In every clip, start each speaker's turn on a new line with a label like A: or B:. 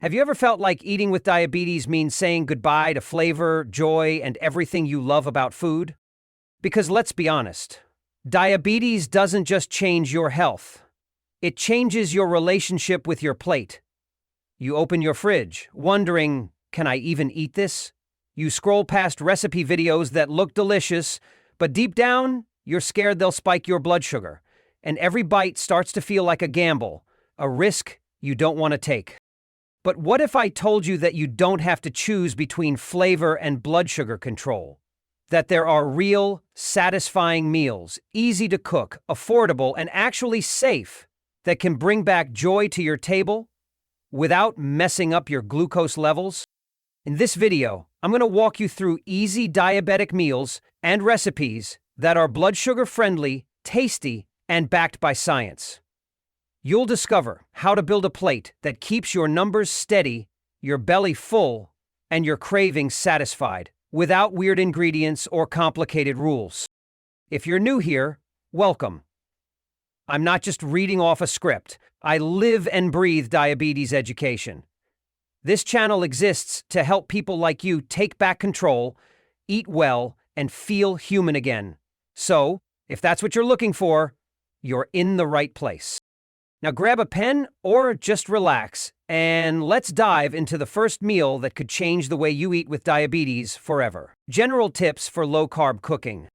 A: Have you ever felt like eating with diabetes means saying goodbye to flavor, joy, and everything you love about food? Because let's be honest, diabetes doesn't just change your health. It changes your relationship with your plate. You open your fridge, wondering, can I even eat this? You scroll past recipe videos that look delicious, but deep down, you're scared they'll spike your blood sugar. And every bite starts to feel like a gamble, a risk you don't want to take. But what if I told you that you don't have to choose between flavor and blood sugar control? That there are real, satisfying meals, easy to cook, affordable, and actually safe, that can bring back joy to your table without messing up your glucose levels? In this video, I'm going to walk you through easy diabetic meals and recipes that are blood sugar friendly, tasty, and backed by science. You'll discover how to build a plate that keeps your numbers steady, your belly full, and your cravings satisfied, without weird ingredients or complicated rules. If you're new here, welcome. I'm not just reading off a script. I live and breathe diabetes education. This channel exists to help people like you take back control, eat well, and feel human again. So, if that's what you're looking for, you're in the right place. Now grab a pen or just relax, and let's dive into the first meal that could change the way you eat with diabetes forever. General tips for low-carb cooking.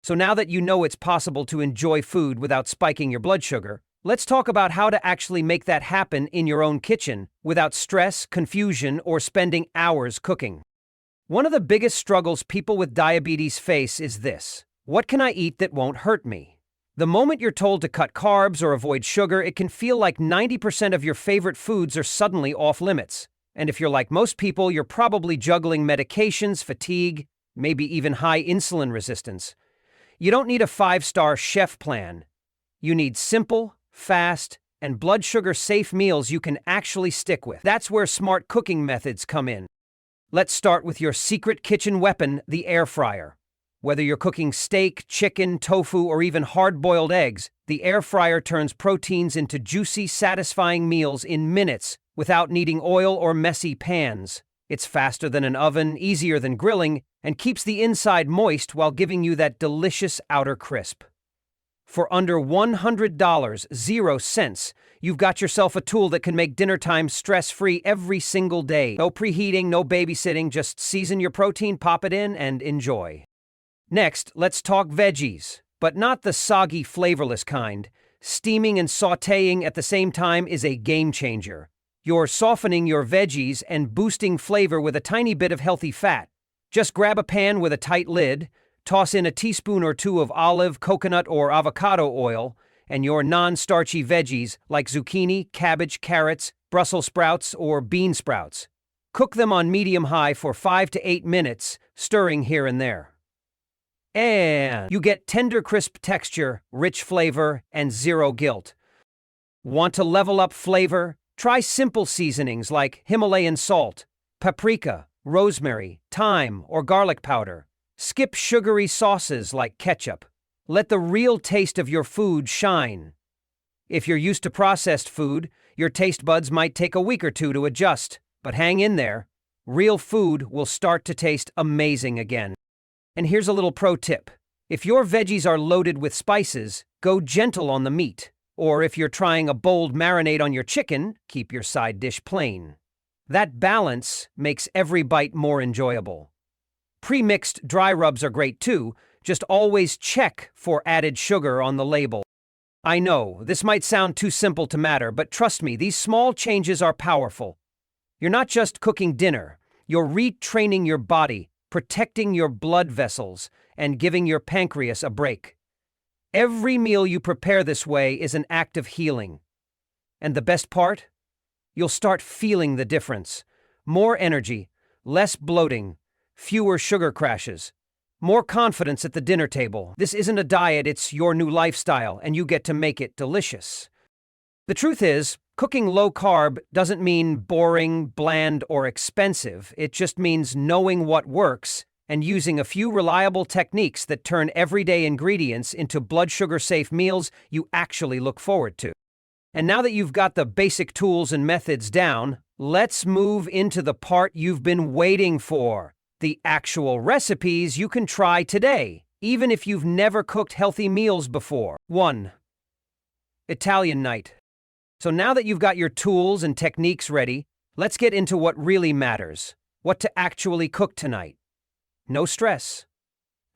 A: So now that you know it's possible to enjoy food without spiking your blood sugar, let's talk about how to actually make that happen in your own kitchen without stress, confusion, or spending hours cooking. One of the biggest struggles people with diabetes face is this: what can I eat that won't hurt me? The moment you're told to cut carbs or avoid sugar, it can feel like 90% of your favorite foods are suddenly off limits. And if you're like most people, you're probably juggling medications, fatigue, maybe even high insulin resistance. You don't need a 5-star chef plan. You need simple, fast, and blood sugar safe meals you can actually stick with. That's where smart cooking methods come in. Let's start with your secret kitchen weapon, the air fryer. Whether you're cooking steak, chicken, tofu, or even hard-boiled eggs, the air fryer turns proteins into juicy, satisfying meals in minutes without needing oil or messy pans. It's faster than an oven, easier than grilling, and keeps the inside moist while giving you that delicious outer crisp. For under $100, 0 cents, you've got yourself a tool that can make dinner time stress-free every single day. No preheating, no babysitting, just season your protein, pop it in, and enjoy. Next, let's talk veggies, but not the soggy, flavorless kind. Steaming and sautéing at the same time is a game changer. You're softening your veggies and boosting flavor with a tiny bit of healthy fat. Just grab a pan with a tight lid, toss in a teaspoon or two of olive, coconut, or avocado oil, and your non-starchy veggies like zucchini, cabbage, carrots, Brussels sprouts, or bean sprouts. Cook them on medium-high for 5 to 8 minutes, stirring here and there. And you get tender, crisp texture, rich flavor, and zero guilt. Want to level up flavor? Try simple seasonings like Himalayan salt, paprika, rosemary, thyme, or garlic powder. Skip sugary sauces like ketchup. Let the real taste of your food shine. If you're used to processed food, your taste buds might take a week or two to adjust, but hang in there. Real food will start to taste amazing again. And here's a little pro tip. If your veggies are loaded with spices, go gentle on the meat. Or if you're trying a bold marinade on your chicken, keep your side dish plain. That balance makes every bite more enjoyable. Pre-mixed dry rubs are great too, just always check for added sugar on the label. I know, this might sound too simple to matter, but trust me, these small changes are powerful. You're not just cooking dinner, you're retraining your body, protecting your blood vessels, and giving your pancreas a break. Every meal you prepare this way is an act of healing. And the best part? You'll start feeling the difference. More energy, less bloating, fewer sugar crashes, more confidence at the dinner table. This isn't a diet, it's your new lifestyle, and you get to make it delicious. The truth is, cooking low-carb doesn't mean boring, bland, or expensive. It just means knowing what works and using a few reliable techniques that turn everyday ingredients into blood sugar-safe meals you actually look forward to. And now that you've got the basic tools and methods down, Let's move into the part you've been waiting for, the actual recipes you can try today, even if you've never cooked healthy meals before. 1. Italian night. So now that you've got your tools and techniques ready, let's get into what really matters, what to actually cook tonight. No stress,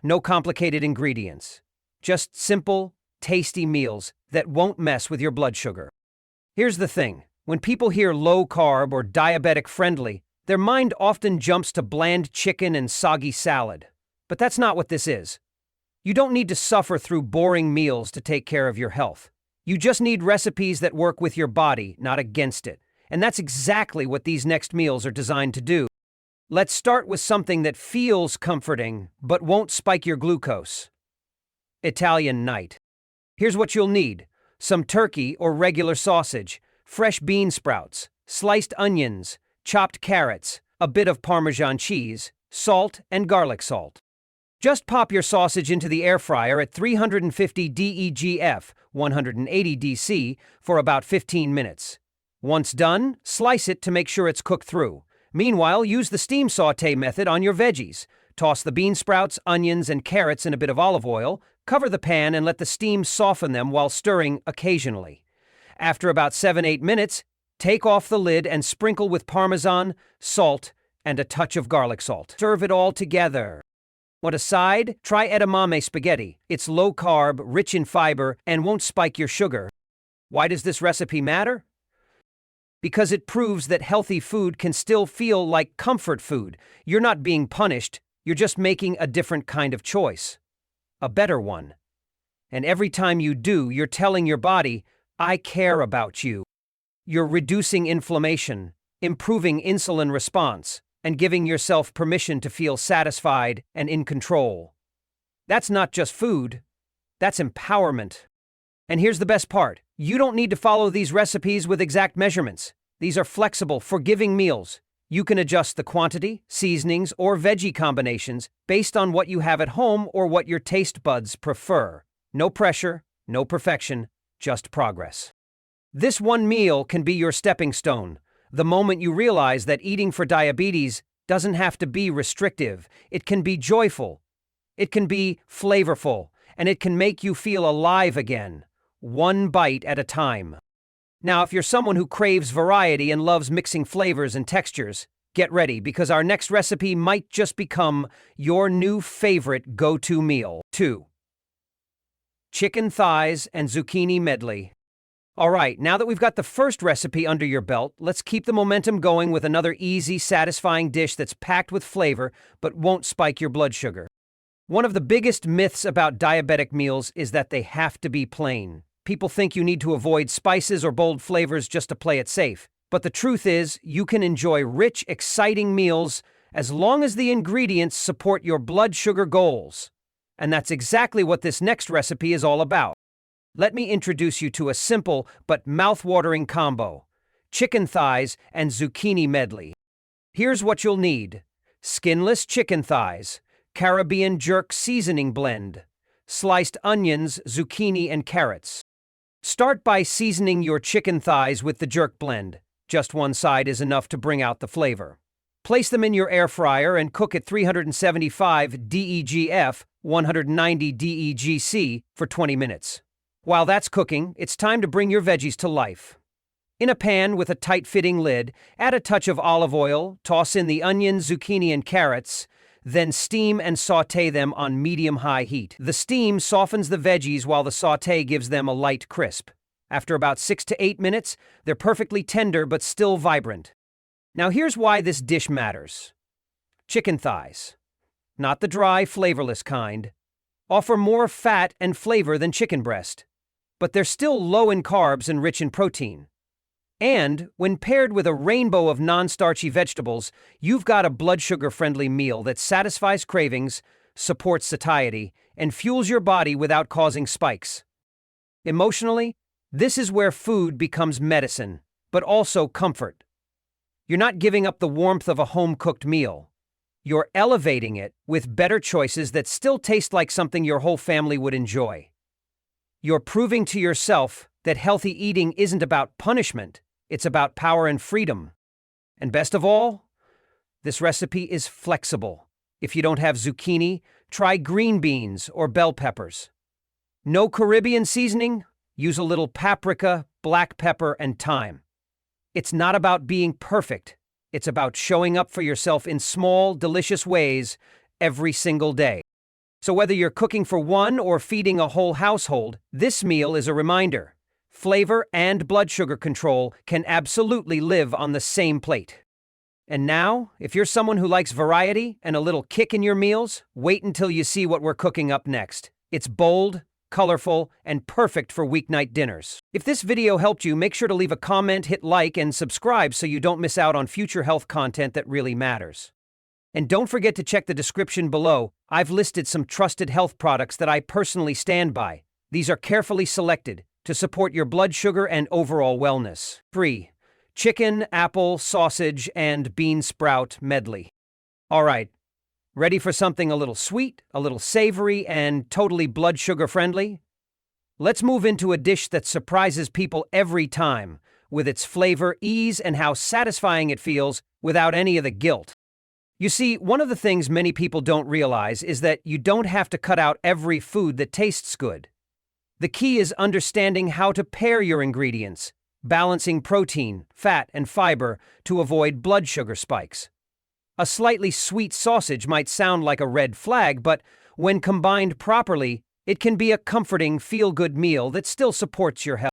A: no complicated ingredients, just simple, tasty meals that won't mess with your blood sugar. Here's the thing, when people hear low carb or diabetic friendly, their mind often jumps to bland chicken and soggy salad. But that's not what this is. You don't need to suffer through boring meals to take care of your health. You just need recipes that work with your body, not against it. And that's exactly what these next meals are designed to do. Let's start with something that feels comforting, but won't spike your glucose. Italian night. Here's what you'll need: some turkey or regular sausage, fresh bean sprouts, sliced onions, chopped carrots, a bit of Parmesan cheese, salt and garlic salt. Just pop your sausage into the air fryer at 350 DEGF, 180 DC, for about 15 minutes. Once done, slice it to make sure it's cooked through. Meanwhile, use the steam sauté method on your veggies. Toss the bean sprouts, onions, and carrots in a bit of olive oil, cover the pan and let the steam soften them while stirring occasionally. After about 7-8 minutes, take off the lid and sprinkle with Parmesan, salt, and a touch of garlic salt. Serve it all together. Want a side? Try edamame spaghetti. It's low carb, rich in fiber, and won't spike your sugar. Why does this recipe matter? Because it proves that healthy food can still feel like comfort food. You're not being punished, you're just making a different kind of choice. A better one. And every time you do, you're telling your body, I care about you. You're reducing inflammation, improving insulin response, and giving yourself permission to feel satisfied and in control. That's not just food, that's empowerment. And here's the best part. You don't need to follow these recipes with exact measurements. These are flexible, forgiving meals. You can adjust the quantity, seasonings, or veggie combinations based on what you have at home or what your taste buds prefer. No pressure, no perfection, just progress. This one meal can be your stepping stone. The moment you realize that eating for diabetes doesn't have to be restrictive. It can be joyful. It can be flavorful. And it can make you feel alive again. One bite at a time. Now, if you're someone who craves variety and loves mixing flavors and textures, get ready because our next recipe might just become your new favorite go-to meal. 2. Chicken thighs and zucchini medley. All right, now that we've got the first recipe under your belt, let's keep the momentum going with another easy, satisfying dish that's packed with flavor but won't spike your blood sugar. One of the biggest myths about diabetic meals is that they have to be plain. People think you need to avoid spices or bold flavors just to play it safe. But the truth is, you can enjoy rich, exciting meals as long as the ingredients support your blood sugar goals. And that's exactly what this next recipe is all about. Let me introduce you to a simple but mouth-watering combo: chicken thighs and zucchini medley. Here's what you'll need: skinless chicken thighs, Caribbean jerk seasoning blend, sliced onions, zucchini, and carrots. Start by seasoning your chicken thighs with the jerk blend. Just one side is enough to bring out the flavor. Place them in your air fryer and cook at 375 DEGF, 190 DEGC for 20 minutes. While that's cooking, it's time to bring your veggies to life. In a pan with a tight-fitting lid, add a touch of olive oil, toss in the onions, zucchini, and carrots, then steam and sauté them on medium-high heat. The steam softens the veggies while the sauté gives them a light crisp. After about 6 to 8 minutes, they're perfectly tender but still vibrant. Now here's why this dish matters. Chicken thighs, not the dry, flavorless kind, offer more fat and flavor than chicken breast, but they're still low in carbs and rich in protein. And when paired with a rainbow of non-starchy vegetables, you've got a blood sugar-friendly meal that satisfies cravings, supports satiety, and fuels your body without causing spikes. Emotionally, this is where food becomes medicine, but also comfort. You're not giving up the warmth of a home-cooked meal. You're elevating it with better choices that still taste like something your whole family would enjoy. You're proving to yourself that healthy eating isn't about punishment, it's about power and freedom. And best of all, this recipe is flexible. If you don't have zucchini, try green beans or bell peppers. No Caribbean seasoning? Use a little paprika, black pepper, and thyme. It's not about being perfect. It's about showing up for yourself in small, delicious ways every single day. So whether you're cooking for one or feeding a whole household, this meal is a reminder. Flavor and blood sugar control can absolutely live on the same plate. And now, if you're someone who likes variety and a little kick in your meals, wait until you see what we're cooking up next. It's bold, colorful, and perfect for weeknight dinners. If this video helped you, make sure to leave a comment, hit like, and subscribe so you don't miss out on future health content that really matters. And don't forget to check the description below. I've listed some trusted health products that I personally stand by. These are carefully selected to support your blood sugar and overall wellness. 3. Chicken, apple, sausage, and bean sprout medley. All right. Ready for something a little sweet, a little savory, and totally blood sugar friendly? Let's move into a dish that surprises people every time, with its flavor, ease, and how satisfying it feels without any of the guilt. You see, one of the things many people don't realize is that you don't have to cut out every food that tastes good. The key is understanding how to pair your ingredients, balancing protein, fat, and fiber to avoid blood sugar spikes. A slightly sweet sausage might sound like a red flag, but when combined properly, it can be a comforting, feel-good meal that still supports your health.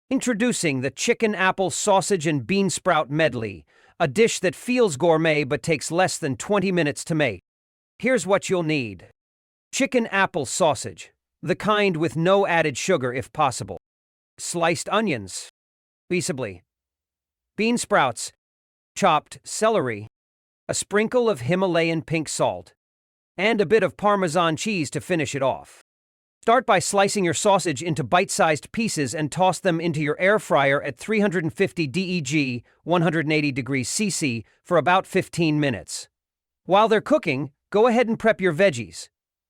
A: Introducing the chicken, apple, sausage, and bean sprout medley, a dish that feels gourmet but takes less than 20 minutes to make. Here's what you'll need. Chicken, apple, sausage, the kind with no added sugar if possible. Sliced onions, feasibly. Bean sprouts, chopped celery, a sprinkle of Himalayan pink salt, and a bit of Parmesan cheese to finish it off. Start by slicing your sausage into bite-sized pieces and toss them into your air fryer at 350 DEG, 180 degrees CC, for about 15 minutes. While they're cooking, go ahead and prep your veggies.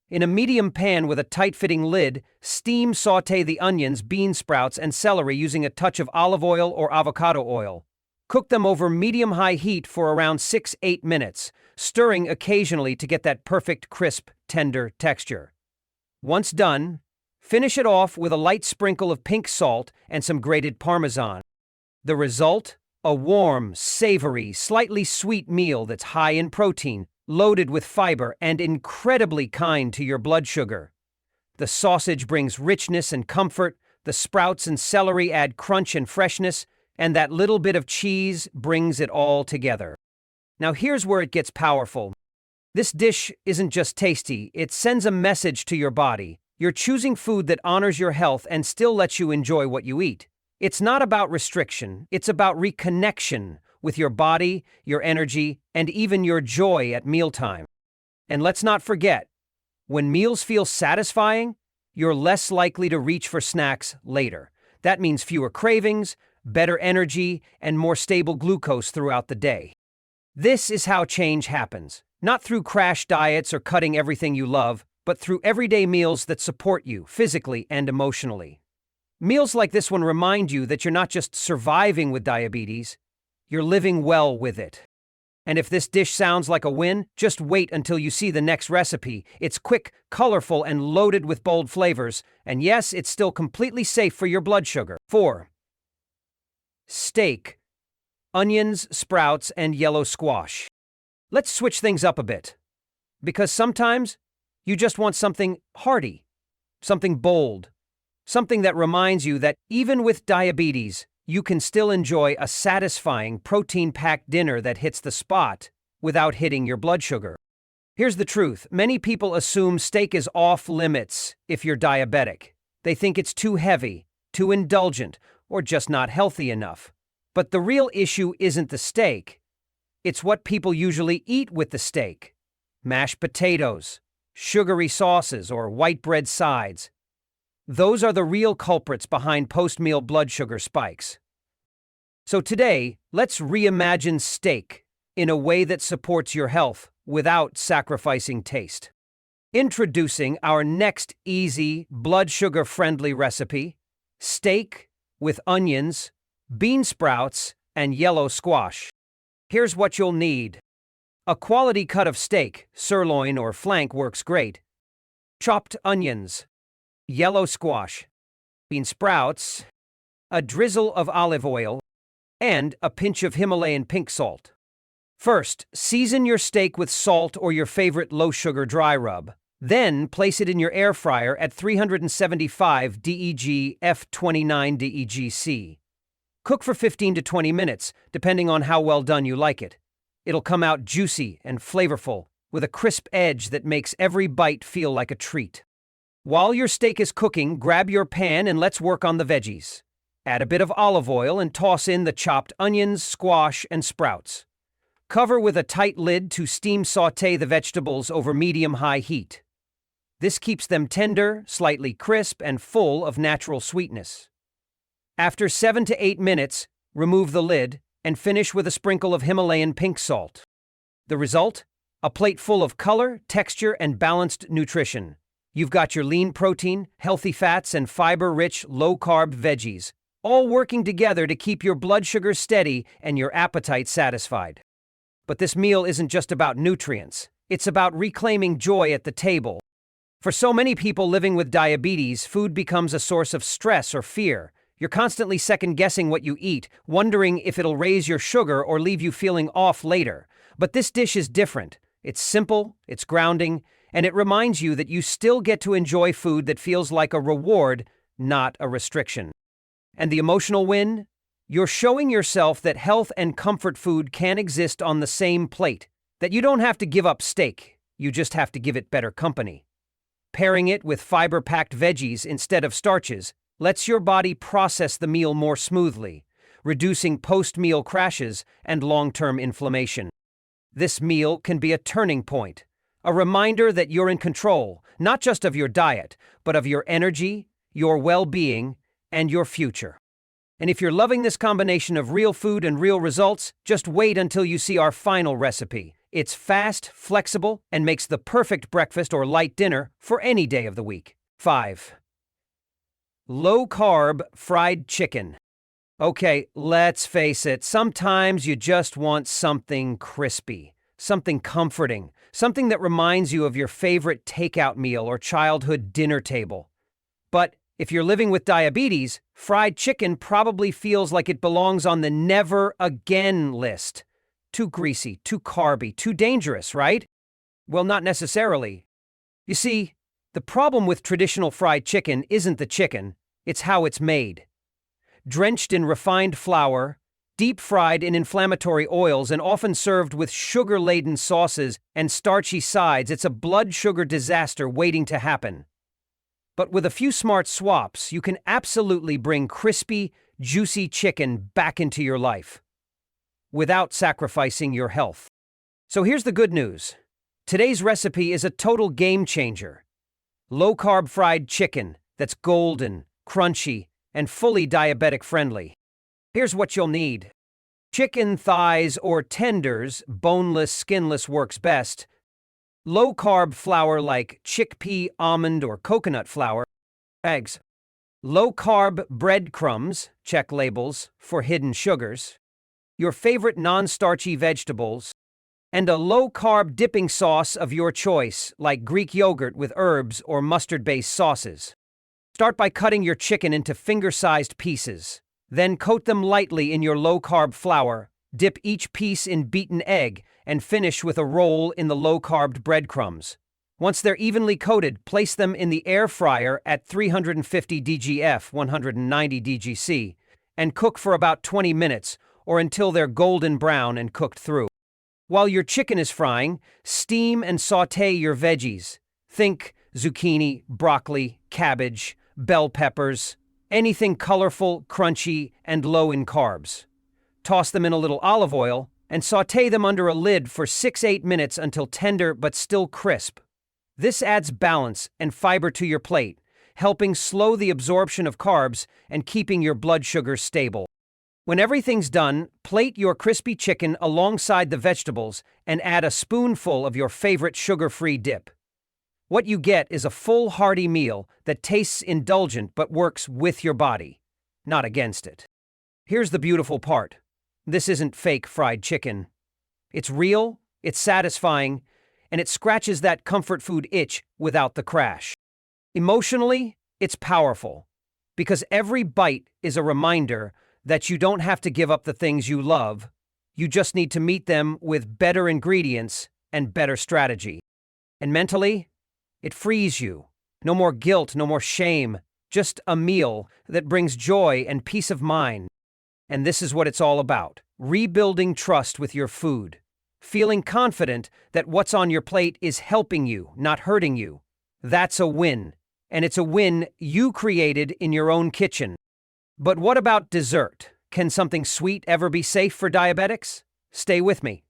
A: In a medium pan with a tight-fitting lid, steam sauté the onions, bean sprouts, and celery using a touch of olive oil or avocado oil. Cook them over medium-high heat for around 6-8 minutes, stirring occasionally to get that perfect, crisp, tender texture. Once done, finish it off with a light sprinkle of pink salt and some grated Parmesan. The result? A warm, savory, slightly sweet meal that's high in protein, loaded with fiber, and incredibly kind to your blood sugar. The sausage brings richness and comfort, the sprouts and celery add crunch and freshness, and that little bit of cheese brings it all together. Now here's where it gets powerful. This dish isn't just tasty, it sends a message to your body. You're choosing food that honors your health and still lets you enjoy what you eat. It's not about restriction, it's about reconnection with your body, your energy, and even your joy at mealtime. And let's not forget, when meals feel satisfying, you're less likely to reach for snacks later. That means fewer cravings, better energy, and more stable glucose throughout the day. This is how change happens, not through crash diets or cutting everything you love, but through everyday meals that support you physically and emotionally. Meals like this one remind you that you're not just surviving with diabetes, you're living well with it. And if this dish sounds like a win, just wait until you see the next recipe. It's quick, colorful, and loaded with bold flavors, and yes, it's still completely safe for your blood sugar. 4. Steak, onions, sprouts, and yellow squash. Let's switch things up a bit, because sometimes you just want something hearty, something bold, something that reminds you that even with diabetes, you can still enjoy a satisfying, protein-packed dinner that hits the spot without hitting your blood sugar. Here's the truth. Many people assume steak is off limits if you're diabetic. They think it's too heavy, too indulgent, or just not healthy enough. But the real issue isn't the steak. It's what people usually eat with the steak. Mashed potatoes, sugary sauces, or white bread sides. Those are the real culprits behind post-meal blood sugar spikes. So today, let's reimagine steak in a way that supports your health without sacrificing taste. Introducing our next easy, blood sugar-friendly recipe, steak with onions, bean sprouts, and yellow squash. Here's what you'll need. A quality cut of steak, sirloin or flank works great. Chopped onions, yellow squash, bean sprouts, a drizzle of olive oil, and a pinch of Himalayan pink salt. First, season your steak with salt or your favorite low-sugar dry rub. Then, place it in your air fryer at 375 DEG F29 DEGC. Cook for 15 to 20 minutes, depending on how well done you like it. It'll come out juicy and flavorful, with a crisp edge that makes every bite feel like a treat. While your steak is cooking, grab your pan and let's work on the veggies. Add a bit of olive oil and toss in the chopped onions, squash, and sprouts. Cover with a tight lid to steam sauté the vegetables over medium-high heat. This keeps them tender, slightly crisp, and full of natural sweetness. After 7 to 8 minutes, remove the lid and finish with a sprinkle of Himalayan pink salt. The result? A plate full of color, texture, and balanced nutrition. You've got your lean protein, healthy fats, and fiber-rich, low-carb veggies, all working together to keep your blood sugar steady and your appetite satisfied. But this meal isn't just about nutrients. It's about reclaiming joy at the table. For so many people living with diabetes, food becomes a source of stress or fear. You're constantly second-guessing what you eat, wondering if it'll raise your sugar or leave you feeling off later. But this dish is different. It's simple, it's grounding, and it reminds you that you still get to enjoy food that feels like a reward, not a restriction. And the emotional win? You're showing yourself that health and comfort food can exist on the same plate, that you don't have to give up steak, you just have to give it better company. Pairing it with fiber-packed veggies instead of starches lets your body process the meal more smoothly, reducing post-meal crashes and long-term inflammation. This meal can be a turning point, a reminder that you're in control, not just of your diet, but of your energy, your well-being, and your future. And if you're loving this combination of real food and real results, just wait until you see our final recipe. It's fast, flexible, and makes the perfect breakfast or light dinner for any day of the week. 5. Low-carb fried chicken. Okay, let's face it, sometimes you just want something crispy, something comforting, something that reminds you of your favorite takeout meal or childhood dinner table. But if you're living with diabetes, fried chicken probably feels like it belongs on the never again list. Too greasy, too carby, too dangerous, right? Well, not necessarily. You see, the problem with traditional fried chicken isn't the chicken, it's how it's made. Drenched in refined flour, deep-fried in inflammatory oils, and often served with sugar-laden sauces and starchy sides, it's a blood sugar disaster waiting to happen. But with a few smart swaps, you can absolutely bring crispy, juicy chicken back into your life, without sacrificing your health. So here's the good news. Today's recipe is a total game changer. Low-carb fried chicken that's golden, crunchy, and fully diabetic friendly. Here's what you'll need. Chicken thighs or tenders, boneless, skinless works best. Low-carb flour like chickpea, almond, or coconut flour. Eggs. Low-carb breadcrumbs, check labels for hidden sugars. Your favorite non-starchy vegetables. And a low-carb dipping sauce of your choice, like Greek yogurt with herbs or mustard-based sauces. Start by cutting your chicken into finger-sized pieces. Then coat them lightly in your low-carb flour, dip each piece in beaten egg, and finish with a roll in the low-carb breadcrumbs. Once they're evenly coated, place them in the air fryer at 350 DGF 190 DGC and cook for about 20 minutes or until they're golden brown and cooked through. While your chicken is frying, steam and sauté your veggies. Think zucchini, broccoli, cabbage, bell peppers, anything colorful, crunchy, and low in carbs. Toss them in a little olive oil and sauté them under a lid for 6-8 minutes until tender but still crisp. This adds balance and fiber to your plate, helping slow the absorption of carbs and keeping your blood sugar stable. When everything's done, plate your crispy chicken alongside the vegetables and add a spoonful of your favorite sugar-free dip. What you get is a full, hearty meal that tastes indulgent but works with your body, not against it. Here's the beautiful part. This isn't fake fried chicken. It's real, it's satisfying, and it scratches that comfort food itch without the crash. Emotionally, it's powerful, because every bite is a reminder that you don't have to give up the things you love, you just need to meet them with better ingredients and better strategy. And mentally, it frees you. No more guilt, no more shame, just a meal that brings joy and peace of mind. And this is what it's all about: rebuilding trust with your food, feeling confident that what's on your plate is helping you, not hurting you. That's a win, and it's a win you created in your own kitchen. But what about dessert? Can something sweet ever be safe for diabetics? Stay with me,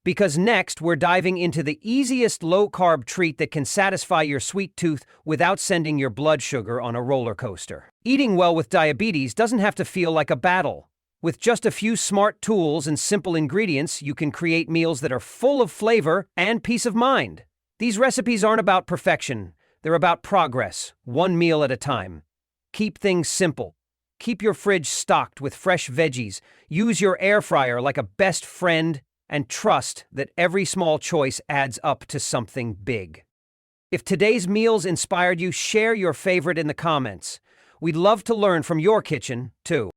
A: because next we're diving into the easiest low-carb treat that can satisfy your sweet tooth without sending your blood sugar on a roller coaster. Eating well with diabetes doesn't have to feel like a battle. With just a few smart tools and simple ingredients, you can create meals that are full of flavor and peace of mind. These recipes aren't about perfection, they're about progress, one meal at a time. Keep things simple. Keep your fridge stocked with fresh veggies, use your air fryer like a best friend, and trust that every small choice adds up to something big. If today's meals inspired you, share your favorite in the comments. We'd love to learn from your kitchen, too.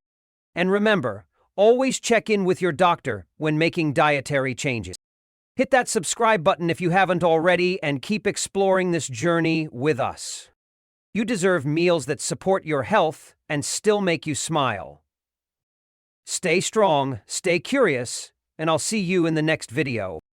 A: And remember, always check in with your doctor when making dietary changes. Hit that subscribe button if you haven't already, and keep exploring this journey with us. You deserve meals that support your health and still make you smile. Stay strong, stay curious, and I'll see you in the next video.